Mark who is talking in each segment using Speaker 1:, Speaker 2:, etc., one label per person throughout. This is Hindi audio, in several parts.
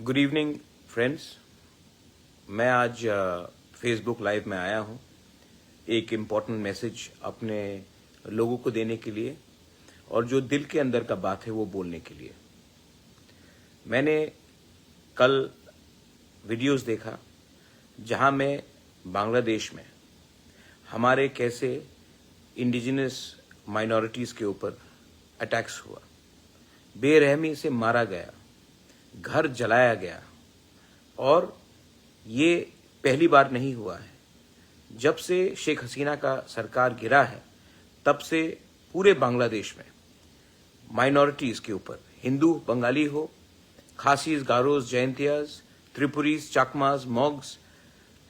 Speaker 1: Good evening friends. मैं आज फेसबुक लाइव में आया हूं एक इम्पॉर्टेंट मैसेज अपने लोगों को देने के लिए और जो दिल के अंदर का बात है वो बोलने के लिए। मैंने कल वीडियोस देखा जहां मैं बांग्लादेश में हमारे कैसे इंडिजिनस माइनॉरिटीज़ के ऊपर अटैक्स हुआ, बेरहमी से मारा गया, घर जलाया गया। और ये पहली बार नहीं हुआ है। जब से शेख हसीना का सरकार गिरा है तब से पूरे बांग्लादेश में माइनॉरिटीज़ के ऊपर, हिंदू बंगाली हो, खासीज, गारोज, जयंतियाज, त्रिपुरीज, चाकमाज, मॉग्स,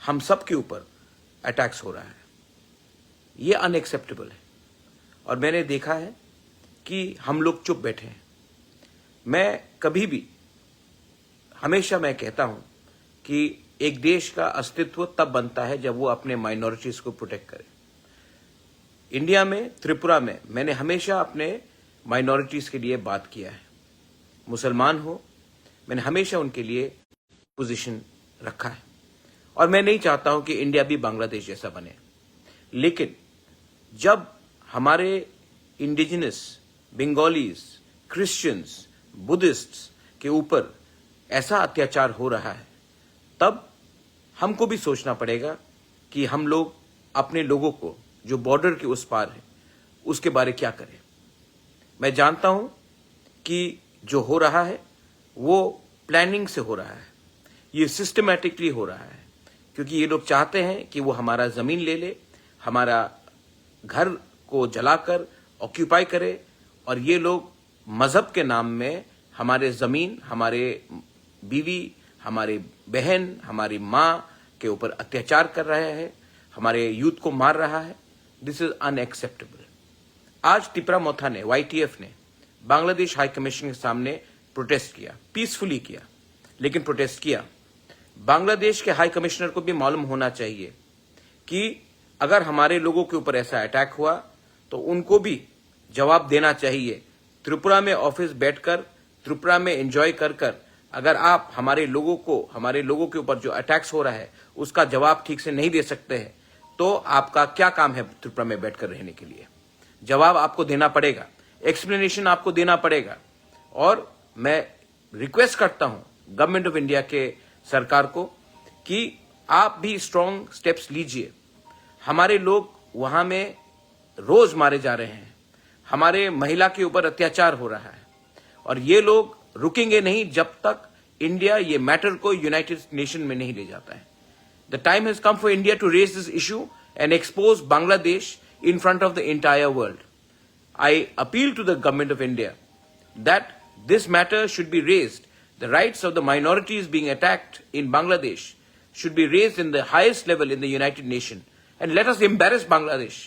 Speaker 1: हम सब के ऊपर अटैक्स हो रहा है। ये अनएक्सेप्टेबल है। और मैंने देखा है कि हम लोग चुप बैठे हैं। मैं कभी भी हमेशा मैं कहता हूं कि एक देश का अस्तित्व तब बनता है जब वो अपने माइनॉरिटीज को प्रोटेक्ट करे। इंडिया में, त्रिपुरा में मैंने हमेशा अपने माइनॉरिटीज के लिए बात किया है। मुसलमान हो, मैंने हमेशा उनके लिए पोजीशन रखा है। और मैं नहीं चाहता हूं कि इंडिया भी बांग्लादेश जैसा बने। लेकिन जब हमारे इंडिजिनस बंगालीज, क्रिश्चियंस, बुद्धिस्ट्स के ऊपर ऐसा अत्याचार हो रहा है, तब हमको भी सोचना पड़ेगा कि हम लोग अपने लोगों को जो बॉर्डर के उस पार है उसके बारे क्या करें। मैं जानता हूं कि जो हो रहा है वो प्लानिंग से हो रहा है, ये सिस्टमैटिकली हो रहा है, क्योंकि ये लोग चाहते हैं कि वो हमारा जमीन ले ले, हमारा घर को जलाकर ऑक्यूपाई करे। और ये लोग मजहब के नाम में हमारे जमीन, हमारे बीवी, हमारे बहन, हमारी माँ के ऊपर अत्याचार कर रहा है, हमारे यूथ को मार रहा है। This is unacceptable. आज टिपरा-मोथा ने, YTF ने बांग्लादेश हाई कमीशन के सामने प्रोटेस्ट किया, पीसफुली किया, लेकिन प्रोटेस्ट किया। बांग्लादेश के हाई कमिश्नर को भी मालूम होना चाहिए कि अगर हमारे लोगों के ऊपर ऐसा अटैक हुआ तो उनको भी जवाब देना चाहिए। त्रिपुरा में ऑफिस बैठकर, त्रिपुरा में एंजॉय कर अगर आप हमारे लोगों के ऊपर जो अटैक्स हो रहा है उसका जवाब ठीक से नहीं दे सकते हैं, तो आपका क्या काम है त्रिपुरा में बैठकर रहने के लिए? जवाब आपको देना पड़ेगा, एक्सप्लेनेशन आपको देना पड़ेगा। और मैं रिक्वेस्ट करता हूं गवर्नमेंट ऑफ इंडिया के सरकार को कि आप भी स्ट्रांग स्टेप्स लीजिए। हमारे लोग वहां में रोज मारे जा रहे हैं, हमारे महिला के ऊपर अत्याचार हो रहा है, और ये लोग रुकेंगे नहीं जब तक इंडिया ये मैटर को यूनाइटेड नेशन में नहीं ले जाता है। The time has come for India to raise this issue and expose Bangladesh in front of the entire world. I appeal to the government of India that this matter should be raised. The rights of the minorities being attacked in Bangladesh should be raised in the highest level in the United Nations, and let us embarrass Bangladesh.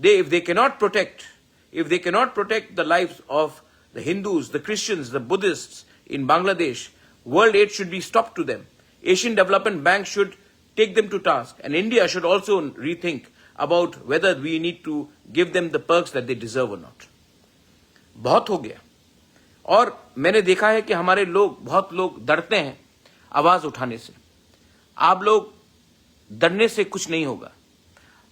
Speaker 1: If they cannot protect the lives of the Hindus, the Christians, the Buddhists in Bangladesh, world aid should be stopped to them. Asian Development Bank should take them to task, and India should also rethink about whether we need to give them the perks that they deserve or not. बहुत हो गया। और मैंने देखा है कि हमारे लोग, बहुत लोग डरते हैं आवाज उठाने से। आप लोग डरने से कुछ नहीं होगा।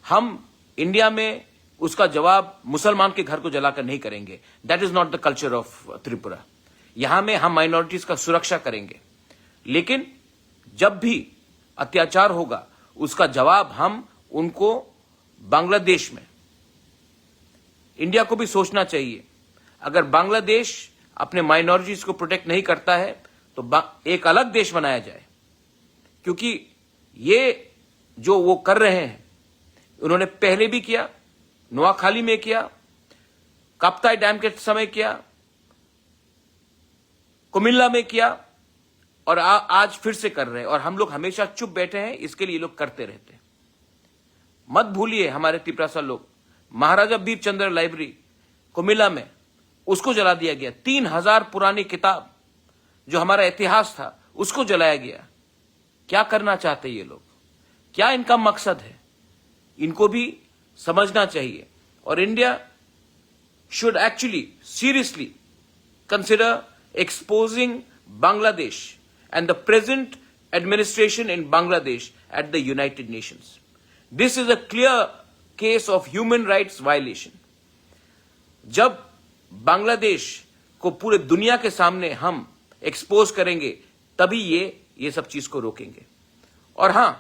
Speaker 1: हम इंडिया में उसका जवाब मुसलमान के घर को जलाकर नहीं करेंगे। That is not the culture of Tripura. यहां में हम माइनॉरिटीज का सुरक्षा करेंगे, लेकिन जब भी अत्याचार होगा उसका जवाब हम उनको बांग्लादेश में, इंडिया को भी सोचना चाहिए। अगर बांग्लादेश अपने माइनॉरिटीज को प्रोटेक्ट नहीं करता है तो एक अलग देश बनाया जाए, क्योंकि ये जो वो कर रहे हैं उन्होंने पहले भी किया, नोआखाली में किया, काप्ताई डैम के समय किया, कुमिल्ला में किया, और आज फिर से कर रहे हैं। और हम लोग हमेशा चुप बैठे हैं, इसके लिए ये लोग करते रहते हैं। मत भूलिए हमारे तिपरासा लोग, महाराजा बीरचंद्र लाइब्रेरी कुमिल्ला में उसको जला दिया गया। 3000 पुरानी किताब जो हमारा इतिहास था उसको जलाया गया। क्या करना चाहते ये लोग? क्या इनका मकसद है? इनको भी समझना चाहिए। और India should actually seriously consider exposing Bangladesh and the present administration in Bangladesh at the United Nations. This is a clear case of human rights violation. जब बांग्लादेश को पूरे दुनिया के सामने हम एक्सपोज करेंगे तभी ये सब चीज को रोकेंगे. और हां,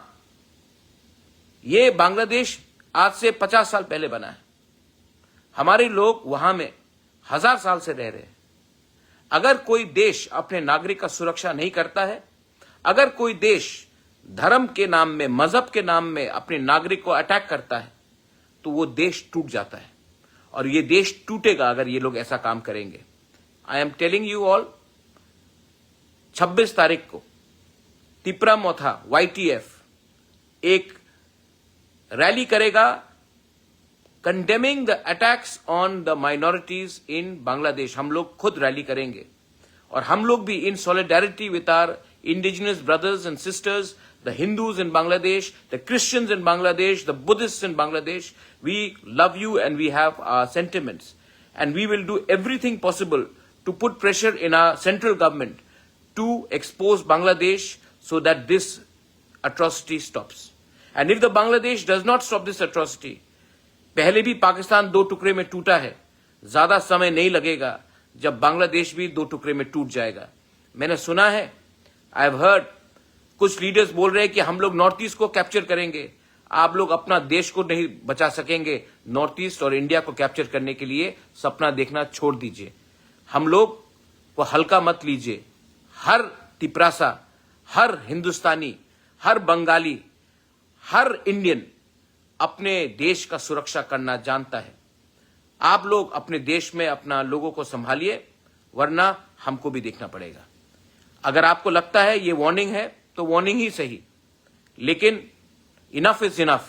Speaker 1: ये बांग्लादेश आज से 50 साल पहले बना है. हमारे लोग वहां में 1000 साल से रह रहे हैं. अगर कोई देश अपने नागरिक का सुरक्षा नहीं करता है, अगर कोई देश धर्म के नाम में, मजहब के नाम में अपने नागरिक को अटैक करता है, तो वो देश टूट जाता है. और ये देश टूटेगा अगर ये लोग ऐसा काम करेंगे. I am telling you all, 26 तारीख को तिपरामोथा YTF एक रैली करेगा condemning the attacks on the minorities इन बांग्लादेश. हम लोग खुद रैली करेंगे और हम लोग भी इन solidarity with our indigenous brothers and sisters, the Hindus in Bangladesh, the Christians in Bangladesh, the Buddhists in Bangladesh. We love you and we have our sentiments. And we will do everything possible to put pressure in our central government to expose Bangladesh so that this atrocity stops. And if the Bangladesh does not stop this atrocity, पहले भी पाकिस्तान 2 टुकड़े में टूटा है, ज्यादा समय नहीं लगेगा जब बांग्लादेश भी 2 टुकड़े में टूट जाएगा. मैंने सुना है, आई हैव हर्ड, कुछ लीडर्स बोल रहे हैं कि हम लोग नॉर्थ ईस्ट को कैप्चर करेंगे. आप लोग अपना देश को नहीं बचा सकेंगे. नॉर्थ ईस्ट और इंडिया को कैप्चर करने के लिए सपना देखना छोड़ दीजिए. हम लोग को हल्का मत लीजिए. हर तिपरासा, हर हिंदुस्तानी, हर बंगाली, हर इंडियन अपने देश का सुरक्षा करना जानता है. आप लोग अपने देश में अपना लोगों को संभालिए, वरना हमको भी देखना पड़ेगा. अगर आपको लगता है ये वार्निंग है तो वार्निंग ही सही, लेकिन इनफ इज इनफ.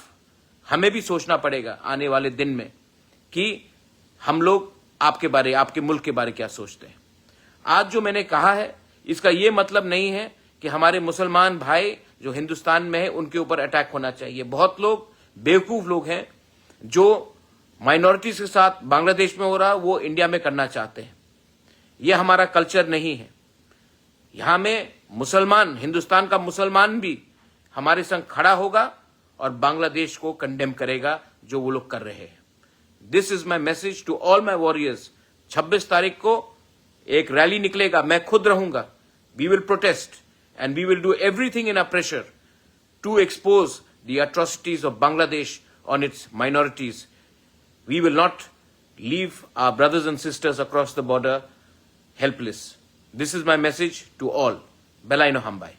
Speaker 1: हमें भी सोचना पड़ेगा आने वाले दिन में कि हम लोग आपके बारे, आपके मुल्क के बारे क्या सोचते हैं. आज जो मैंने कहा है इसका यह मतलब नहीं है कि हमारे मुसलमान भाई जो हिंदुस्तान में है उनके ऊपर अटैक होना चाहिए. बहुत लोग बेवकूफ लोग हैं जो माइनॉरिटीज के साथ बांग्लादेश में हो रहा वो इंडिया में करना चाहते हैं. यह हमारा कल्चर नहीं है. यहां में मुसलमान, हिंदुस्तान का मुसलमान भी हमारे संग खड़ा होगा और बांग्लादेश को कंडेम करेगा जो वो लोग कर रहे हैं. This is my message to all my warriors. 26 तारीख को एक रैली निकलेगा, मैं खुद रहूंगा. We will protest and we will do everything in a pressure to expose the atrocities of Bangladesh on its minorities. We will not leave our brothers and sisters across the border helpless. This is my message to all. Belai no Hambai.